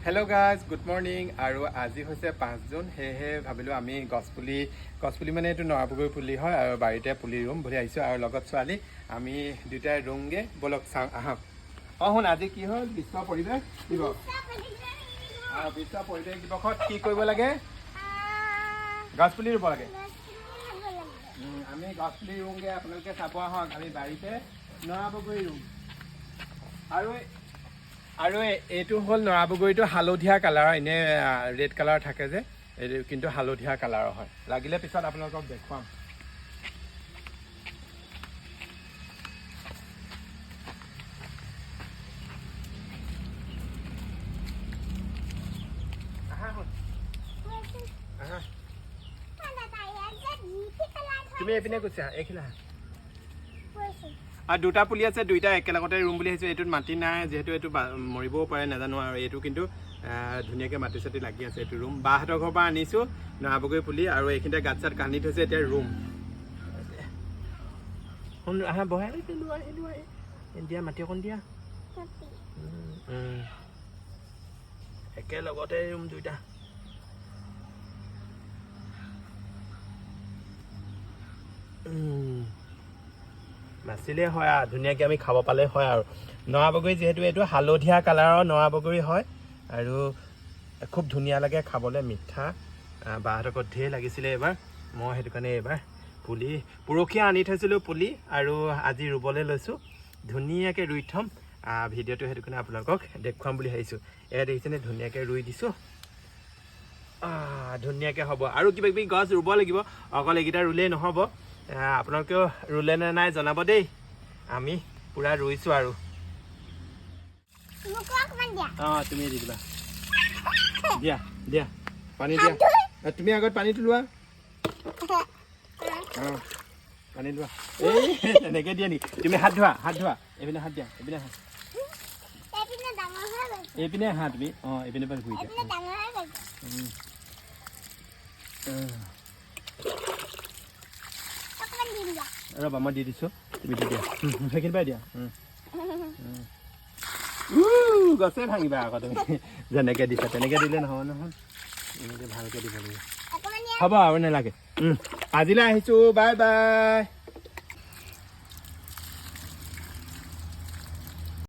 Hello guys, good morning. আৰু আজি হৈছে 5 জুন হেহে ভাবিলো আমি গছপুলি মানে এটো নৰাবগৈ পুলি হয় আৰু বাৰিতে পুলি ৰুম বুলি আহিছো আৰু লগত ছোৱালী আমি দুটাই ৰুমগে বলক চাও আহা অহন আজি কি হ'ল বিশ্ব পৰিবেশ দিৱস আৰু বিশ্ব পৰিবেশ দিৱসত কি কৰিব লাগে গছপুলি ৰুব লাগে আমি গছপুলি ৰুমগে আপোনালোকে চাব আহক আমি বাৰিতে নৰাবগৈ ৰুম আৰু এইটো হল নৰাবগৈটো হালধীয়া কালাৰ এনে ৰেড কালাৰ থাকে যে এই কিন্তু হালধীয়া কালাৰ হয় লাগিলে পিছত আপোনালোকক দেখুৱাম তুমি এপিনে কৈছা এখিলা আৰ দুটা পুলি আছে দুইটা একেলগতে ৰুম বুলি আহিছো এটুত মাটি নাই যেহেতু এটু মৰিবও পাৰে নাজানো আৰু এটু কিন্তু ধুনিয়াকে মাটি সাটি লাগি আছে এটু ৰুম বাহাতৰ ঘৰ পৰা আনিছো নৰাবগৈ পুলি আৰু এইখিনতে গাছাত কানি থৈছে এতিয়া ৰুম হন আহা বহাই লোৱা ইন্ডিয়া মাটি কোন দিয়া একেলগতে ৰুম দুইটা মাছিলে হয় আৰু ধুনিয়াকে আমি খাব পালে হয় আৰু নৰাবগৈ যেহেতু এটো হালধীয়া কালাৰৰ নৰাবগৈ হয় আৰু খুব ধুনিয়া লাগে খাবলে মিঠা বাহাতকত ঢেৰ লাগিছিলে এবাৰ মই হেতু কাৰণে এবাৰ পুলি পুৰখিয়া আনি থৈছিলো পুলি আৰু আজি ৰুবলে লৈছো ধুনিয়াকে ৰুই থম ভিডিওটো হেতু কাৰণে আপোনালোকক দেখুৱাম বুলি ভাবিছো এয়া দেখিছেনে ধুনিয়াকে ৰুই দিছো ধুনিয়াকে হ'ব আৰু কিবা কিবি গছ ৰুব লাগিব অকল এগিটা ৰুলে নহব আপোনালোকেও ৰুলে নে নাই জনাব দেই আমি পুৰা ৰুইছো আৰু তুমি দি দিবা দিয়া পানী দিয়া তুমি আগত পানী তুলোৱা পানী লোৱা এই এনেকে দিয়া নি তুমি হাত ধোৱা এইপিনে হাত দিয়া এইপিনে হাত তুমি এইপিনে পৰা ঘূৰি দিয়া ৰবা মই দি দিছো তুমি দি দিয়া সেইখিনি পাই দিয়া গছে ভাঙিবা আকৌ তুমি যেনেকে দিছা তেনেকে দিলে নহ'ব নহয় এনেকে ভালকে দিব লাগিব হ'ব আৰু নালাগে আজিলৈ আহিছো বাই বাই